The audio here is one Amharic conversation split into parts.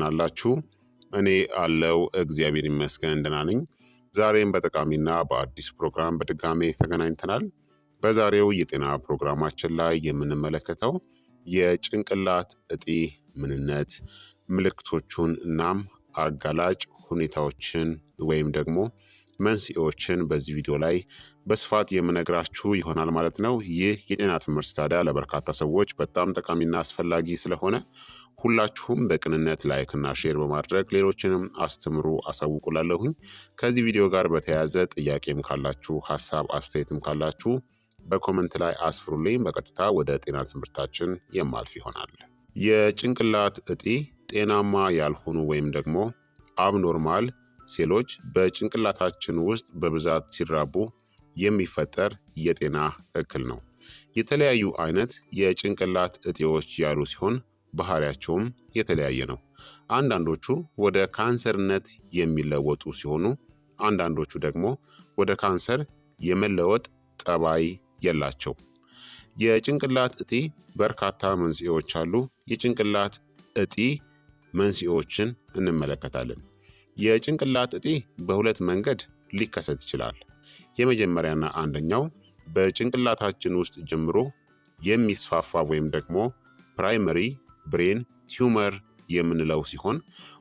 እንደምን አላችሁ? እኔ አለው እግዚአብሔር ይመስገን ደህና ነኝ። ዛሬም በጠቃሚና በአዲስ ፕሮግራም በድጋሜ ተገናኝተናል። በዛሬው የጤና ፕሮግራማችን ላይ የምንመለከተው የጭንቅላት እጢ ምንነት፣ ምልክቶቹን እናም አጋላጭ ሁኔታዎችን ወይም ደግሞ መንስኤዎችን በዚህ ቪዲዮ ላይ በስፋት የምነግራችሁ ይሆናል ማለት ነው። ይህ የጤና ትምህርት ታዲያ ለበርካታ ሰዎች በጣም ጠቃሚና አስፈላጊ ስለሆነ ሁላችሁም በቅንነት ላይክና ሼር በማድረግ ሌሎችንም አስተምሩ አሳውቁላለሁኝ። ከዚህ ቪዲዮ ጋር በተያያዘ ጥያቄም ካላችሁ ሀሳብ አስተያየትም ካላችሁ በኮመንት ላይ አስፍሩልኝ። በቀጥታ ወደ ጤና ትምህርታችን የማልፍ ይሆናል። የጭንቅላት እጢ ጤናማ ያልሆኑ ወይም ደግሞ አብኖርማል ሴሎች በጭንቅላታችን ውስጥ በብዛት ሲራቡ የሚፈጠር የጤና እክል ነው። የተለያዩ አይነት የጭንቅላት እጢዎች ያሉ ሲሆን ባህሪያቸውም የተለያየ ነው። አንዳንዶቹ ወደ ካንሰርነት የሚለወጡ ሲሆኑ አንዳንዶቹ ደግሞ ወደ ካንሰር የመለወጥ ጠባይ የላቸው። የጭንቅላት እጢ በርካታ መንስኤዎች አሉ። የጭንቅላት እጢ መንስኤዎችን እንመለከታለን። የጭንቅላት እጢ በሁለት መንገድ ሊከሰት ይችላል። የመጀመሪያና አንደኛው በጭንቅላታችን ውስጥ ጀምሮ የሚስፋፋ ወይም ደግሞ ፕራይመሪ ብሬን ቲዩመር የምንለው ሲሆን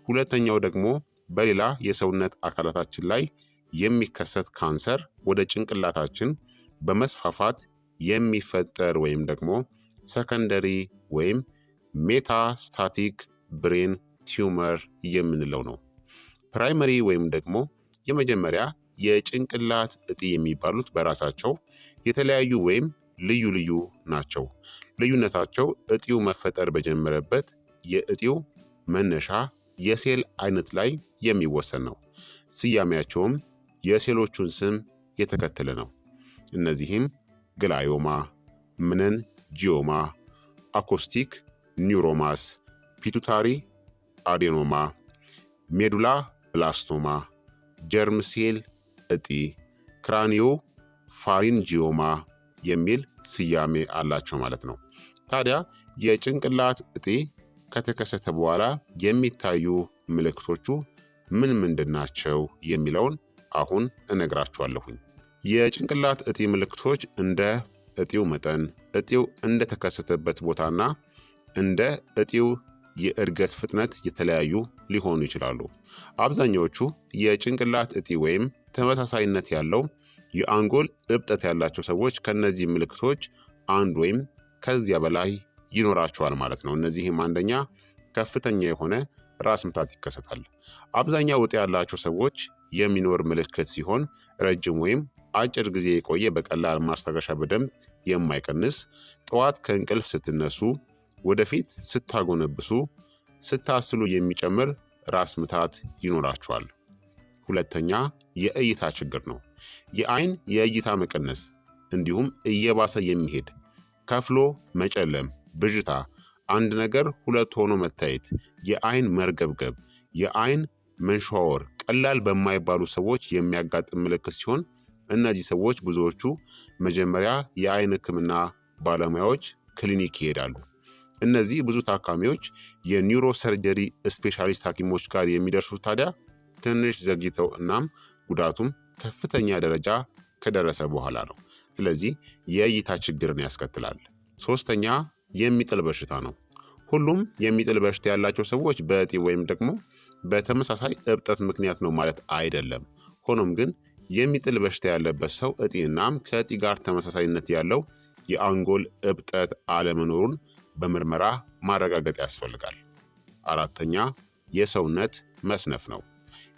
ሁለተኛው ደግሞ በሌላ የሰውነት አካላታችን ላይ የሚከሰት ካንሰር ወደ ጭንቅላታችን በመስፋፋት የሚፈጠር ወይም ደግሞ ሰከንደሪ ወይም ሜታስታቲክ ብሬን ቲዩመር የምንለው ነው። ፕራይመሪ ወይም ደግሞ የመጀመሪያ የጭንቅላት እጢ የሚባሉት በራሳቸው የተለያዩ ወይም ልዩ ልዩ ናቸው። ልዩነታቸው እጢው መፈጠር በጀመረበት የእጢው መነሻ የሴል አይነት ላይ የሚወሰን ነው። ስያሜያቸውም የሴሎቹን ስም የተከተለ ነው። እነዚህም ግላዮማ፣ ምነንጂዮማ፣ አኮስቲክ ኒውሮማስ፣ ፒቱታሪ አዴኖማ፣ ሜዱላ ብላስቶማ፣ ጀርም ሴል እጢ፣ ክራኒዮ ፋሪንጂዮማ የሚል ስያሜ አላቸው ማለት ነው። ታዲያ የጭንቅላት እጢ ከተከሰተ በኋላ የሚታዩ ምልክቶቹ ምን ምንድን ናቸው የሚለውን አሁን እነግራችኋለሁኝ። የጭንቅላት እጢ ምልክቶች እንደ እጢው መጠን፣ እጢው እንደተከሰተበት ቦታና እንደ እጢው የእድገት ፍጥነት የተለያዩ ሊሆኑ ይችላሉ። አብዛኛዎቹ የጭንቅላት እጢ ወይም ተመሳሳይነት ያለው የአንጎል እብጠት ያላቸው ሰዎች ከነዚህ ምልክቶች አንድ ወይም ከዚያ በላይ ይኖራቸዋል ማለት ነው። እነዚህም አንደኛ ከፍተኛ የሆነ ራስ ምታት ይከሰታል። አብዛኛው እጢ ያላቸው ሰዎች የሚኖር ምልክት ሲሆን ረጅም ወይም አጭር ጊዜ የቆየ በቀላል ማስታገሻ በደንብ የማይቀንስ፣ ጠዋት ከእንቅልፍ ስትነሱ፣ ወደፊት ስታጎነብሱ፣ ስታስሉ የሚጨምር ራስ ምታት ይኖራቸዋል። ሁለተኛ የእይታ ችግር ነው። የአይን የእይታ መቀነስ እንዲሁም እየባሰ የሚሄድ ከፍሎ መጨለም፣ ብዥታ፣ አንድ ነገር ሁለት ሆኖ መታየት፣ የአይን መርገብገብ፣ የአይን መንሸዋወር ቀላል በማይባሉ ሰዎች የሚያጋጥም ምልክት ሲሆን እነዚህ ሰዎች ብዙዎቹ መጀመሪያ የአይን ሕክምና ባለሙያዎች ክሊኒክ ይሄዳሉ። እነዚህ ብዙ ታካሚዎች የኒውሮ ሰርጀሪ ስፔሻሊስት ሐኪሞች ጋር የሚደርሱት ታዲያ ትንሽ ዘግይተው እናም ጉዳቱም ከፍተኛ ደረጃ ከደረሰ በኋላ ነው። ስለዚህ የእይታ ችግርን ያስከትላል። ሶስተኛ የሚጥል በሽታ ነው። ሁሉም የሚጥል በሽታ ያላቸው ሰዎች በእጢ ወይም ደግሞ በተመሳሳይ እብጠት ምክንያት ነው ማለት አይደለም። ሆኖም ግን የሚጥል በሽታ ያለበት ሰው እጢ እናም ከእጢ ጋር ተመሳሳይነት ያለው የአንጎል እብጠት አለመኖሩን በምርመራ ማረጋገጥ ያስፈልጋል። አራተኛ የሰውነት መስነፍ ነው።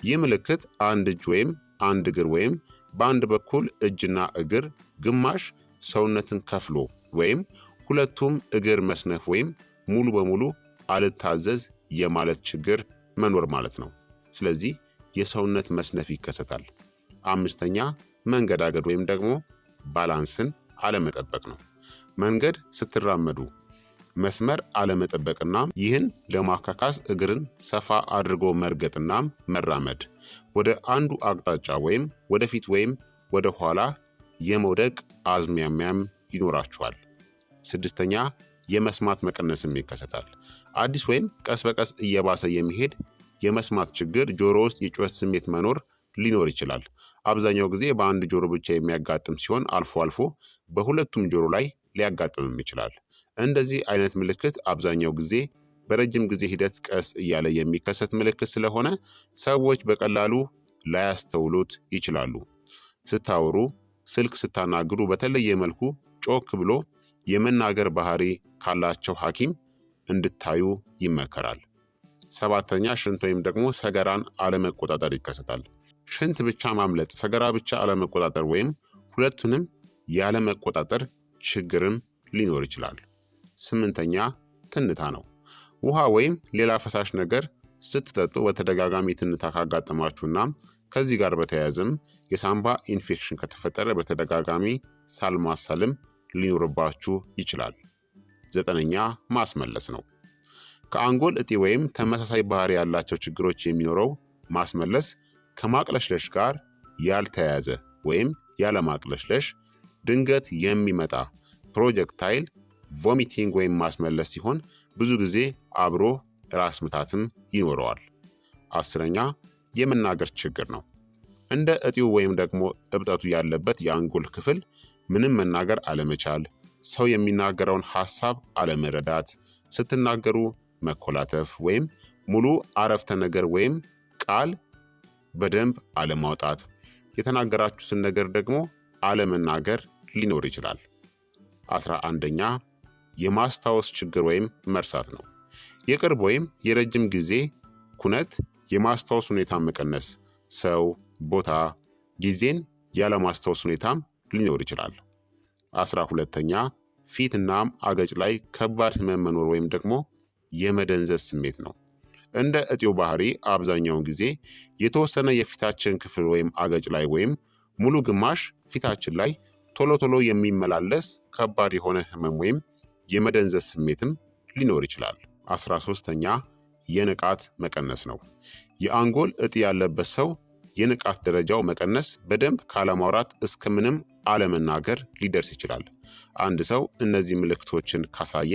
ይህ ምልክት አንድ እጅ ወይም አንድ እግር ወይም በአንድ በኩል እጅና እግር ግማሽ ሰውነትን ከፍሎ ወይም ሁለቱም እግር መስነፍ ወይም ሙሉ በሙሉ አልታዘዝ የማለት ችግር መኖር ማለት ነው። ስለዚህ የሰውነት መስነፍ ይከሰታል። አምስተኛ መንገዳገድ ወይም ደግሞ ባላንስን አለመጠበቅ ነው። መንገድ ስትራመዱ መስመር አለመጠበቅና ይህን ለማካካስ እግርን ሰፋ አድርጎ መርገጥናም መራመድ፣ ወደ አንዱ አቅጣጫ ወይም ወደፊት ወይም ወደ ኋላ የመውደቅ አዝማሚያም ይኖራቸዋል። ስድስተኛ የመስማት መቀነስም ይከሰታል። አዲስ ወይም ቀስ በቀስ እየባሰ የሚሄድ የመስማት ችግር ጆሮ ውስጥ የጩኸት ስሜት መኖር ሊኖር ይችላል። አብዛኛው ጊዜ በአንድ ጆሮ ብቻ የሚያጋጥም ሲሆን አልፎ አልፎ በሁለቱም ጆሮ ላይ ሊያጋጥምም ይችላል። እንደዚህ አይነት ምልክት አብዛኛው ጊዜ በረጅም ጊዜ ሂደት ቀስ እያለ የሚከሰት ምልክት ስለሆነ ሰዎች በቀላሉ ላያስተውሉት ይችላሉ። ስታወሩ፣ ስልክ ስታናግሩ በተለየ መልኩ ጮክ ብሎ የመናገር ባህሪ ካላቸው ሐኪም እንድታዩ ይመከራል። ሰባተኛ ሽንት ወይም ደግሞ ሰገራን አለመቆጣጠር ይከሰታል። ሽንት ብቻ ማምለጥ፣ ሰገራ ብቻ አለመቆጣጠር ወይም ሁለቱንም ያለመቆጣጠር ችግርም ሊኖር ይችላል። ስምንተኛ ትንታ ነው። ውሃ ወይም ሌላ ፈሳሽ ነገር ስትጠጡ በተደጋጋሚ ትንታ ካጋጠማችሁና ከዚህ ጋር በተያያዘም የሳምባ ኢንፌክሽን ከተፈጠረ በተደጋጋሚ ሳል ማሳልም ሊኖርባችሁ ይችላል። ዘጠነኛ ማስመለስ ነው። ከአንጎል እጢ ወይም ተመሳሳይ ባህሪ ያላቸው ችግሮች የሚኖረው ማስመለስ ከማቅለሽለሽ ጋር ያልተያያዘ ወይም ያለማቅለሽለሽ ድንገት የሚመጣ ፕሮጀክታይል ቮሚቲንግ ወይም ማስመለስ ሲሆን ብዙ ጊዜ አብሮ ራስ ምታትም ይኖረዋል። አስረኛ የመናገር ችግር ነው። እንደ እጢው ወይም ደግሞ እብጠቱ ያለበት የአንጎል ክፍል ምንም መናገር አለመቻል፣ ሰው የሚናገረውን ሐሳብ አለመረዳት፣ ስትናገሩ መኮላተፍ ወይም ሙሉ አረፍተ ነገር ወይም ቃል በደንብ አለማውጣት፣ የተናገራችሁትን ነገር ደግሞ አለመናገር ሊኖር ይችላል። 11ኛ የማስታወስ ችግር ወይም መርሳት ነው። የቅርብ ወይም የረጅም ጊዜ ኩነት የማስታወስ ሁኔታ መቀነስ፣ ሰው፣ ቦታ፣ ጊዜን ያለማስታወስ ሁኔታም ሊኖር ይችላል። 12ኛ ፊትናም አገጭ ላይ ከባድ ህመም መኖር ወይም ደግሞ የመደንዘዝ ስሜት ነው። እንደ እጢው ባህሪ አብዛኛውን ጊዜ የተወሰነ የፊታችን ክፍል ወይም አገጭ ላይ ወይም ሙሉ ግማሽ ፊታችን ላይ ቶሎ ቶሎ የሚመላለስ ከባድ የሆነ ህመም ወይም የመደንዘዝ ስሜትም ሊኖር ይችላል። 13ኛ የንቃት መቀነስ ነው። የአንጎል እጢ ያለበት ሰው የንቃት ደረጃው መቀነስ በደንብ ካለማውራት እስከ ምንም አለመናገር ሊደርስ ይችላል። አንድ ሰው እነዚህ ምልክቶችን ካሳየ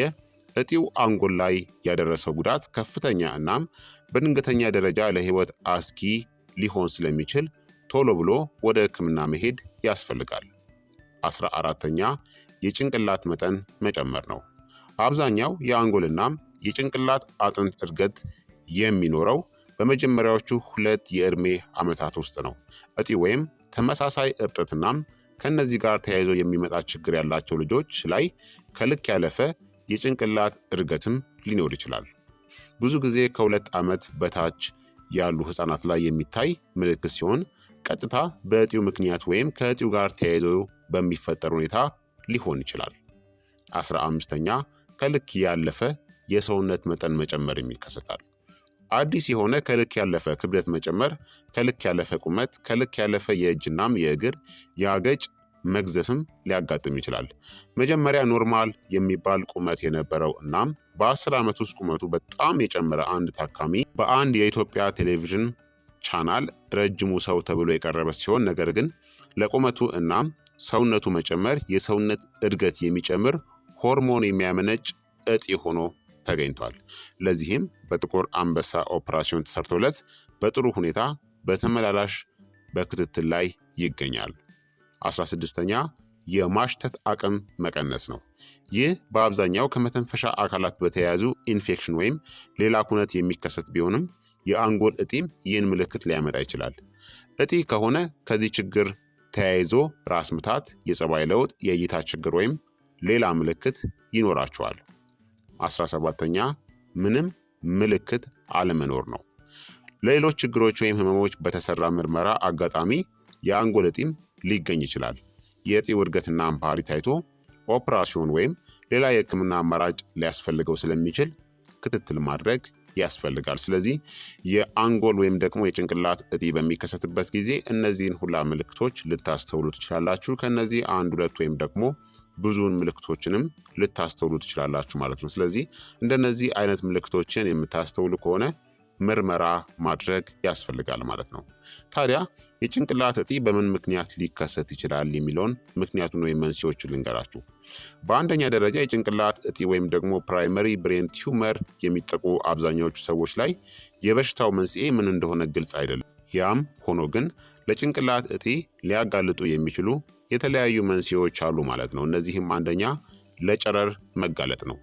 እጢው አንጎል ላይ ያደረሰው ጉዳት ከፍተኛ እናም በድንገተኛ ደረጃ ለህይወት አስጊ ሊሆን ስለሚችል ቶሎ ብሎ ወደ ሕክምና መሄድ ያስፈልጋል። 14ኛ የጭንቅላት መጠን መጨመር ነው። አብዛኛው የአንጎልናም የጭንቅላት አጥንት እድገት የሚኖረው በመጀመሪያዎቹ 2 የዕድሜ ዓመታት ውስጥ ነው። እጢ ወይም ተመሳሳይ እብጠትናም ከነዚህ ጋር ተያይዞ የሚመጣ ችግር ያላቸው ልጆች ላይ ከልክ ያለፈ የጭንቅላት እድገትም ሊኖር ይችላል። ብዙ ጊዜ ከ2 ዓመት በታች ያሉ ህፃናት ላይ የሚታይ ምልክት ሲሆን ቀጥታ በእጢው ምክንያት ወይም ከእጢው ጋር ተያይዞ በሚፈጠር ሁኔታ ሊሆን ይችላል። 15ኛ ከልክ ያለፈ የሰውነት መጠን መጨመርም ይከሰታል። አዲስ የሆነ ከልክ ያለፈ ክብደት መጨመር፣ ከልክ ያለፈ ቁመት፣ ከልክ ያለፈ የእጅናም የእግር የአገጭ መግዘፍም ሊያጋጥም ይችላል። መጀመሪያ ኖርማል የሚባል ቁመት የነበረው እናም በ10 ዓመት ውስጥ ቁመቱ በጣም የጨመረ አንድ ታካሚ በአንድ የኢትዮጵያ ቴሌቪዥን ቻናል ረጅሙ ሰው ተብሎ የቀረበ ሲሆን ነገር ግን ለቁመቱ እናም ሰውነቱ መጨመር የሰውነት እድገት የሚጨምር ሆርሞን የሚያመነጭ እጢ ሆኖ ተገኝቷል። ለዚህም በጥቁር አንበሳ ኦፕራሲዮን ተሰርቶለት በጥሩ ሁኔታ በተመላላሽ በክትትል ላይ ይገኛል። 16ኛ የማሽተት አቅም መቀነስ ነው። ይህ በአብዛኛው ከመተንፈሻ አካላት በተያያዙ ኢንፌክሽን ወይም ሌላ ኩነት የሚከሰት ቢሆንም የአንጎል እጢም ይህን ምልክት ሊያመጣ ይችላል። እጢ ከሆነ ከዚህ ችግር ተያይዞ ራስ ምታት፣ የጸባይ ለውጥ፣ የእይታ ችግር ወይም ሌላ ምልክት ይኖራቸዋል። 17ኛ ምንም ምልክት አለመኖር ነው። ለሌሎች ችግሮች ወይም ህመሞች በተሰራ ምርመራ አጋጣሚ የአንጎል እጢም ሊገኝ ይችላል። የእጢው እድገትና ባህሪ ታይቶ ኦፕራሲዮን ወይም ሌላ የህክምና አማራጭ ሊያስፈልገው ስለሚችል ክትትል ማድረግ ያስፈልጋል። ስለዚህ የአንጎል ወይም ደግሞ የጭንቅላት እጢ በሚከሰትበት ጊዜ እነዚህን ሁላ ምልክቶች ልታስተውሉ ትችላላችሁ። ከነዚህ 1-2 ወይም ደግሞ ብዙውን ምልክቶችንም ልታስተውሉ ትችላላችሁ ማለት ነው። ስለዚህ እንደነዚህ አይነት ምልክቶችን የምታስተውሉ ከሆነ ምርመራ ማድረግ ያስፈልጋል ማለት ነው። ታዲያ የጭንቅላት እጢ በምን ምክንያት ሊከሰት ይችላል የሚለውን ምክንያቱን ወይም መንስኤዎችን ልንገራችሁ። በአንደኛ ደረጃ የጭንቅላት እጢ ወይም ደግሞ ፕራይመሪ ብሬን ቲዩመር የሚጠቁ አብዛኛዎቹ ሰዎች ላይ የበሽታው መንስኤ ምን እንደሆነ ግልጽ አይደለም። ያም ሆኖ ግን ለጭንቅላት እጢ ሊያጋልጡ የሚችሉ የተለያዩ መንስኤዎች አሉ ማለት ነው። እነዚህም አንደኛ ለጨረር መጋለጥ ነው።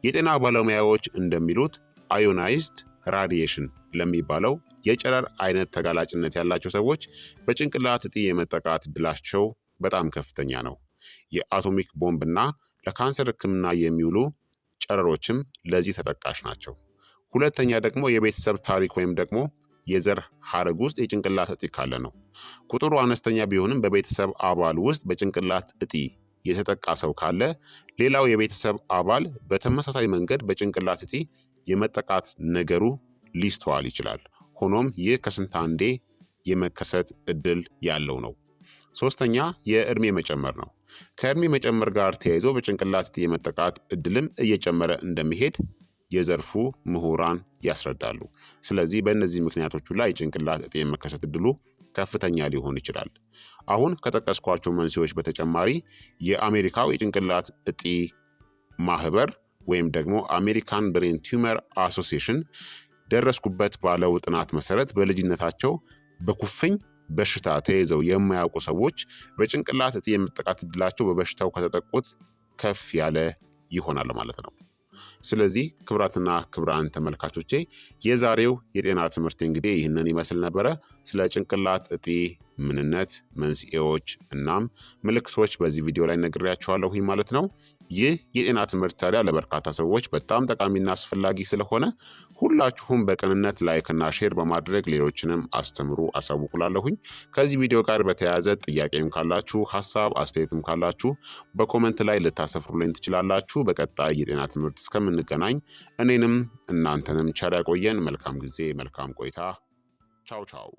የጤና ባለሙያዎች እንደሚሉት አዮናይዝድ ራዲዬሽን ለሚባለው የጨረር አይነት ተጋላጭነት ያላቸው ሰዎች በጭንቅላት እጢ የመጠቃት እድላቸው በጣም ከፍተኛ ነው። የአቶሚክ ቦምብና ለካንሰር ሕክምና የሚውሉ ጨረሮችም ለዚህ ተጠቃሽ ናቸው። ሁለተኛ ደግሞ የቤተሰብ ታሪክ ወይም ደግሞ የዘር ሐረግ ውስጥ የጭንቅላት እጢ ካለ ነው። ቁጥሩ አነስተኛ ቢሆንም በቤተሰብ አባል ውስጥ በጭንቅላት እጢ የተጠቃ ሰው ካለ ሌላው የቤተሰብ አባል በተመሳሳይ መንገድ በጭንቅላት እጢ የመጠቃት ነገሩ ሊስተዋል ይችላል። ሆኖም ይህ ከስንት አንዴ የመከሰት እድል ያለው ነው። ሶስተኛ የእድሜ መጨመር ነው። ከእድሜ መጨመር ጋር ተያይዞ በጭንቅላት እጢ የመጠቃት እድልም እየጨመረ እንደሚሄድ የዘርፉ ምሁራን ያስረዳሉ። ስለዚህ በእነዚህ ምክንያቶቹ ላይ የጭንቅላት እጢ የመከሰት እድሉ ከፍተኛ ሊሆን ይችላል። አሁን ከጠቀስኳቸው መንስኤዎች በተጨማሪ የአሜሪካው የጭንቅላት እጢ ማህበር ወይም ደግሞ አሜሪካን ብሬን ቲዩመር አሶሲዬሽን ደረስኩበት ባለው ጥናት መሰረት በልጅነታቸው በኩፍኝ በሽታ ተይዘው የማያውቁ ሰዎች በጭንቅላት እጢ የመጠቃት እድላቸው በበሽታው ከተጠቁት ከፍ ያለ ይሆናል ማለት ነው። ስለዚህ ክቡራትና ክቡራን ተመልካቾቼ የዛሬው የጤና ትምህርት እንግዲህ ይህንን ይመስል ነበረ። ስለ ጭንቅላት እጢ ምንነት፣ መንስኤዎች እናም ምልክቶች በዚህ ቪዲዮ ላይ ነግሬያችኋለሁኝ ማለት ነው። ይህ የጤና ትምህርት ታዲያ ለበርካታ ሰዎች በጣም ጠቃሚና አስፈላጊ ስለሆነ ሁላችሁም በቅንነት ላይክና ሼር በማድረግ ሌሎችንም አስተምሩ አሳውቁላለሁኝ። ከዚህ ቪዲዮ ጋር በተያያዘ ጥያቄም ካላችሁ ሀሳብ አስተያየትም ካላችሁ በኮመንት ላይ ልታሰፍሩልኝ ትችላላችሁ። በቀጣይ የጤና ትምህርት እስከምንገናኝ እኔንም እናንተንም ቸር ያቆየን። መልካም ጊዜ፣ መልካም ቆይታ። ቻው ቻው።